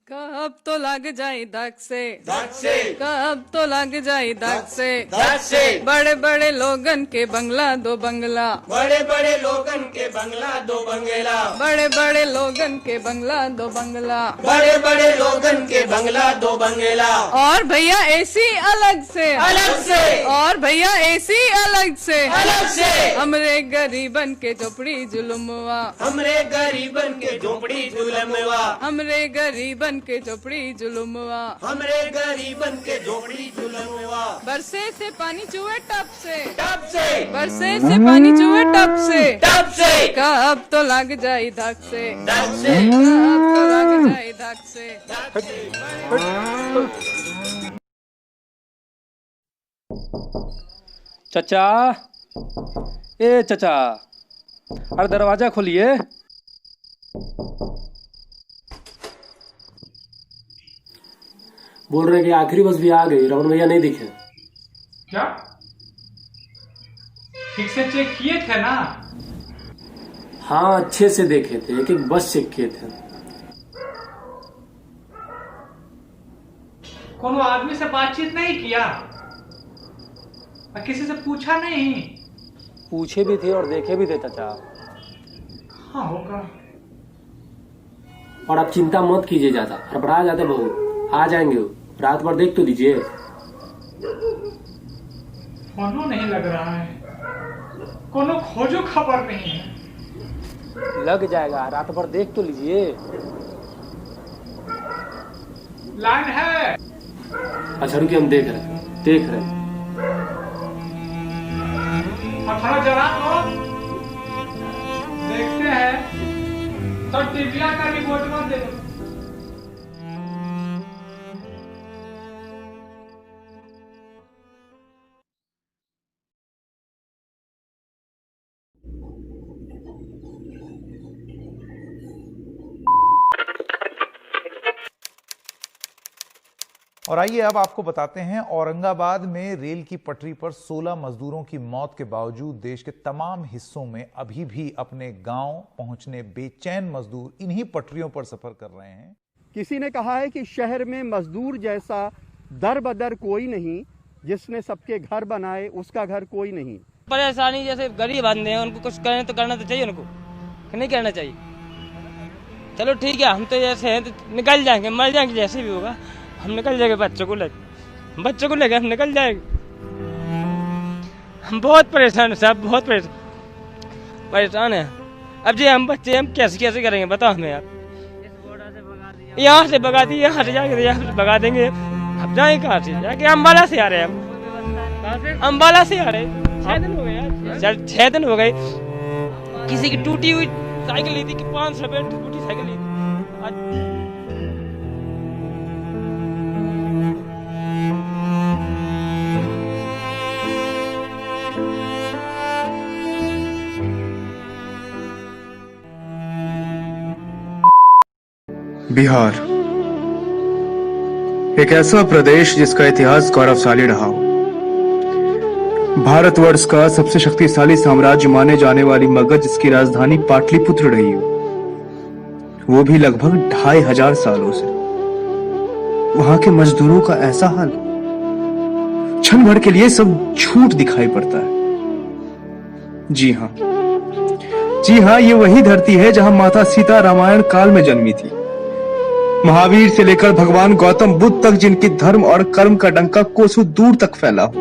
कब तो लग जाए धक से कब तो लग जाए धक से बड़े बड़े लोगन के बंगला दो बंगला बड़े बड़े लोगन के बंगला दो बंगला बड़े बड़े लोगन के बंगला दो बंगला बड़े बड़े लोगन के बंगला दो बंगला और भैया एसी अलग से और भैया एसी अलग से हमरे गरीबन के झोपड़ी जुलुमवा हमरे गरीबन के झोपड़ी जुलमवा हमरे गरीबन के झोपड़ी जुलुमवा हमरे गरीबन के झोपड़ी जुलमवा बरसे से पानी चुए टप से बरसे से पानी चुए टप से कब तो लग जाए धक से कब तो लग जाए धक से चचा, ए चचा, अरे दरवाजा खोलिए। बोल रहे कि आखिरी बस भी आ गई, रमन भैया नहीं दिखे। क्या ठीक से चेक किए थे ना? हाँ अच्छे से देखे थे, एक एक बस चेक किए थे। कोनो आदमी से बातचीत नहीं किया? किसी से पूछा नहीं? पूछे भी थे और देखे भी थे चचा। हाँ होगा। और आप चिंता मत कीजिए ज्यादा, हड़बड़ा जाते बहुत, आ जाएंगे वो। रात भर देख तो दीजिए। कोनो नहीं लग रहा है, कोनो खोजो खबर नहीं है। लग जाएगा, रात भर देख तो लीजिए। लाइन है। अच्छा रुकिए, हम देख रहे हैं। और थोड़ा जरा तो देखते हैं तो टिबिया का रिपोर्ट मत दे। और आइए अब आपको बताते हैं, औरंगाबाद में रेल की पटरी पर 16 मजदूरों की मौत के बावजूद देश के तमाम हिस्सों में अभी भी अपने गांव पहुंचने बेचैन मजदूर इन्हीं पटरियों पर सफर कर रहे हैं। किसी ने कहा है कि शहर में मजदूर जैसा दर बदर कोई नहीं, जिसने सबके घर बनाए उसका घर कोई नहीं। परेशानी जैसे गरीब आदमी हैं, उनको कुछ करना तो चाहिए, उनको नहीं करना चाहिए। चलो ठीक है, हम तो जैसे हैं तो निकल जाएंगे, मर जाएंगे, जैसे भी होगा हम निकल जाएंगे। बच्चों को लेकर हम निकल जाएंगे। हम बहुत परेशान हैं साहब, बहुत परेशान हैं। अब जी हम बच्चे हम कैसे करेंगे बताओ हमें यार। यहाँ से भगा दिए, यहाँ से जाके यहाँ से भगा देंगे। अब जाएंगे कहाँ से? जाके अम्बाला से आ रहे हैं हम, अम्बाला से आ रहे हैं। 6 दिन हो गए यार, 6 दिन हो गए। किसी की टूटी हुई साइकिल ली थी, 500 रुपये टूटी साइकिल ली थी। बिहार एक ऐसा प्रदेश जिसका इतिहास गौरवशाली रहा हो। भारतवर्ष का सबसे शक्तिशाली साम्राज्य माने जाने वाली मगध जिसकी राजधानी पाटलिपुत्र रही हो, वो भी लगभग 2500 सालों से। वहां के मजदूरों का ऐसा हाल, क्षण भर के लिए सब झूठ दिखाई पड़ता है। जी हाँ, ये वही धरती है जहां माता सीता रामायण काल में जन्मी थी। महावीर से लेकर भगवान गौतम बुद्ध तक जिनकी धर्म और कर्म का डंका कोसों दूर तक फैला हो।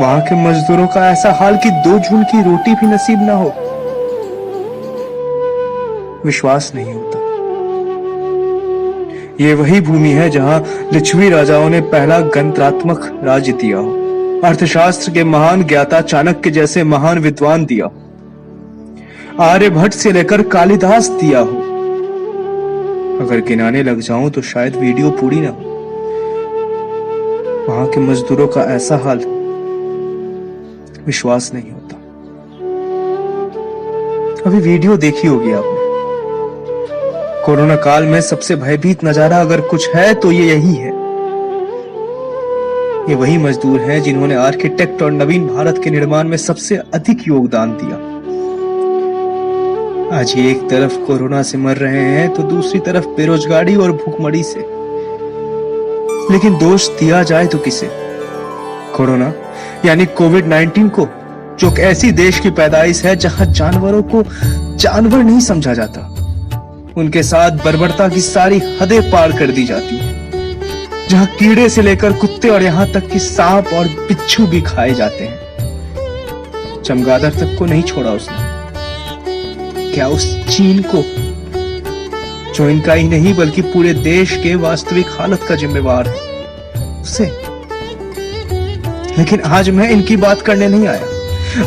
वहां के मजदूरों का ऐसा हाल कि 2 जून की रोटी भी नसीब ना हो। विश्वास नहीं होता। ये वही भूमि है जहां लिच्छवी राजाओं ने पहला गणतंत्रात्मक राज्य दिया हो, अर्थशास्त्र के महान ज्ञाता चाणक्य जैसे महान विद्वान दिया, आर्यभट्ट से लेकर कालिदास दिया हो। अगर गिनाने लग जाऊं तो शायद वीडियो पूरी ना हो। वहां के मजदूरों का ऐसा हाल, विश्वास नहीं होता। अभी वीडियो देखी होगी आपने। कोरोना काल में सबसे भयभीत नजारा अगर कुछ है तो ये यही है। ये वही मजदूर हैं जिन्होंने आर्किटेक्ट और नवीन भारत के निर्माण में सबसे अधिक योगदान दिया। आज ये एक तरफ कोरोना से मर रहे हैं तो दूसरी तरफ बेरोजगारी और भूखमरी से। लेकिन दोष दिया जाए तो किसे? कोरोना यानी कोविड-19 को, जो एक ऐसी देश की पैदाइश है जहां जानवरों को जानवर नहीं समझा जाता, उनके साथ बर्बरता की सारी हदें पार कर दी जाती है, जहां कीड़े से लेकर कुत्ते और यहां तक कि सांप और बिच्छू भी खाए जाते हैं। चमगादड़ तक को नहीं छोड़ा उसने। क्या उस चीन को, जो इनका ही नहीं बल्कि पूरे देश के वास्तविक हालत का जिम्मेवार है, उसे? लेकिन आज मैं इनकी बात करने नहीं आया।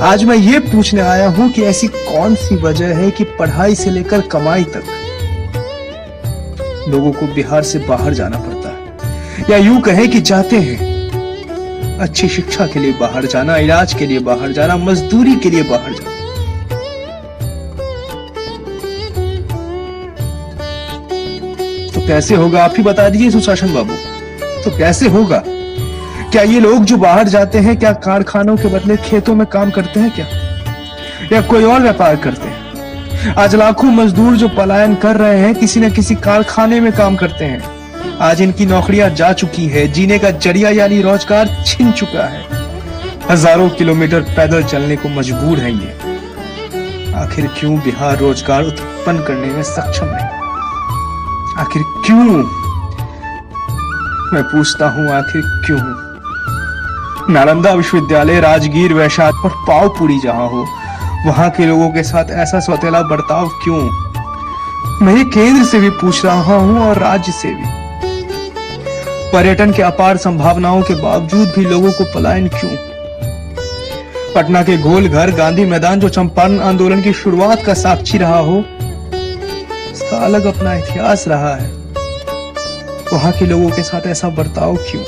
आज मैं ये पूछने आया हूं कि ऐसी कौन सी वजह है कि पढ़ाई से लेकर कमाई तक लोगों को बिहार से बाहर जाना पड़ता है, या यूं कहें कि जाते हैं। अच्छी शिक्षा के लिए बाहर जाना, इलाज के लिए बाहर जाना, मजदूरी के लिए बाहर जाना। तो कैसे होगा, आप ही बता दीजिए सुशासन बाबू, तो कैसे होगा? क्या ये लोग जो बाहर जाते हैं, क्या कारखानों के बदले खेतों में काम करते हैं क्या, या कोई और व्यापार करते हैं? आज लाखों मजदूर जो पलायन कर रहे हैं किसी न किसी कारखाने में काम करते हैं। आज इनकी नौकरियां जा चुकी है, जीने का जरिया यानी रोजगार छिन चुका है। हजारों किलोमीटर पैदल चलने को मजबूर है ये। आखिर क्यों बिहार रोजगार उत्पन्न करने में सक्षम नहीं? आखिर क्यों? मैं पूछता हूं, आखिर क्यों? नालंदा विश्वविद्यालय, राजगीर, वैशाली और पावपुरी जहां हो, वहां के लोगों के साथ ऐसा सौतेला बर्ताव क्यों? मैं ये केंद्र से भी पूछ रहा हूं और राज्य से भी। पर्यटन के अपार संभावनाओं के बावजूद भी लोगों को पलायन क्यों? पटना के गोलघर, गांधी मैदान, जो चंपारण आंदोलन की शुरुआत का साक्षी रहा हो, इसका अलग अपना इतिहास रहा है। वहां के लोगों के साथ ऐसा बर्ताव क्यों?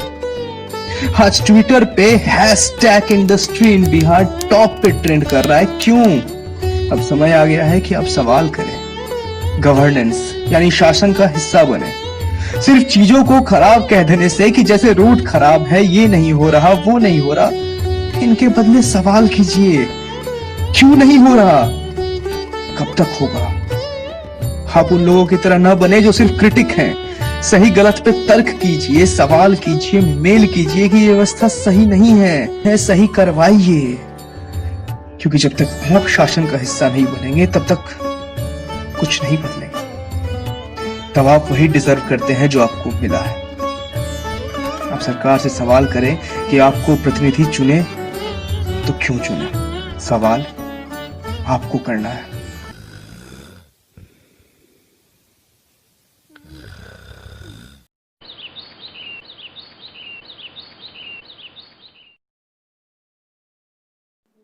आज ट्विटर पे hashtag industry in Bihar top पे ट्रेंड कर रहा है, क्यों? अब समय आ गया है कि आप सवाल करें, गवर्नेंस यानी शासन का हिस्सा बने। सिर्फ चीजों को खराब कह देने से कि जैसे रूट खराब है, ये नहीं हो रहा, वो नहीं हो रहा, इनके बदले सवाल कीजिए, क्यों नहीं हो रहा? कब तक होगा? आप उन लोगों की तरह न बने जो सिर्फ क्रिटिक हैं। सही गलत पे तर्क कीजिए, सवाल कीजिए, मेल कीजिए कि ये व्यवस्था सही नहीं है, सही करवाइए। क्योंकि जब तक आप शासन का हिस्सा नहीं बनेंगे तब तक कुछ नहीं बदलेगा। तब आप वही डिजर्व करते हैं जो आपको मिला है। आप सरकार से सवाल करें कि आपको प्रतिनिधि चुने तो क्यों चुने? सवाल आपको करना है।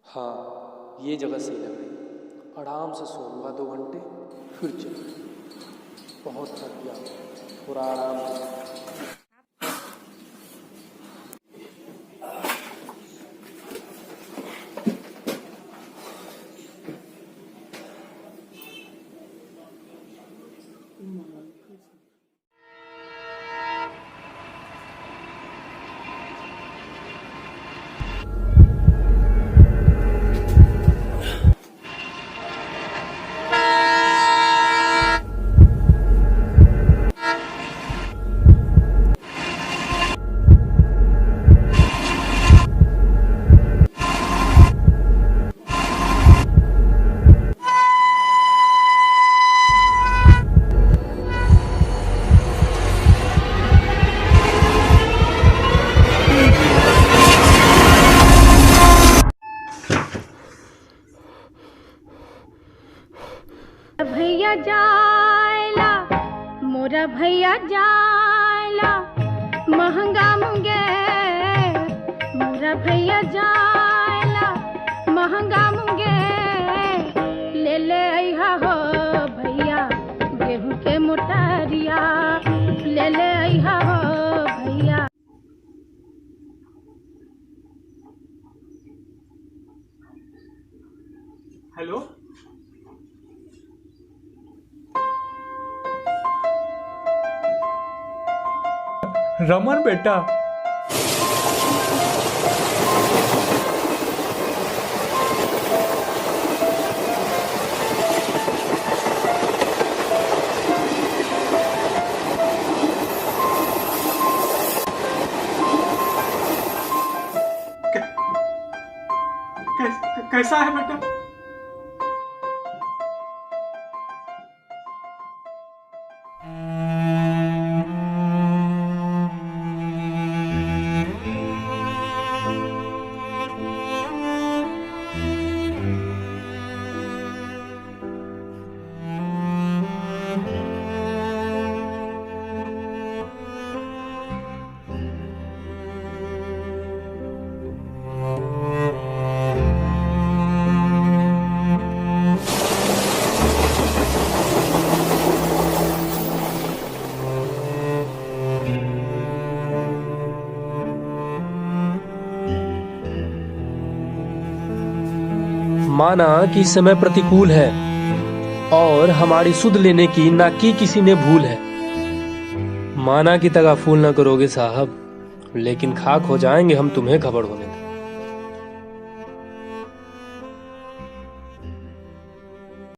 हाँ, ये जगह सही लग रही। आराम से सोऊंगा 2 घंटे, फिर चलूंगा। बहुत थक गया, थोड़ा आराम करूंगा। भैया जायला, मोरा भैया जायला, महंगा मुंगे, मोरा भैया जायला, महंगा मुंगे, ले ले आइहा हो भैया गेहूं के मोटारिया, ले ले आइहा हो भैया। हेलो, रमन बेटा, कैसा है बेटा? माना कि समय प्रतिकूल है और हमारी सुध लेने की ना की किसी ने भूल है। माना कि तगाफूल ना करोगे साहब, लेकिन खाक हो जाएंगे हम तुम्हें खबर होने।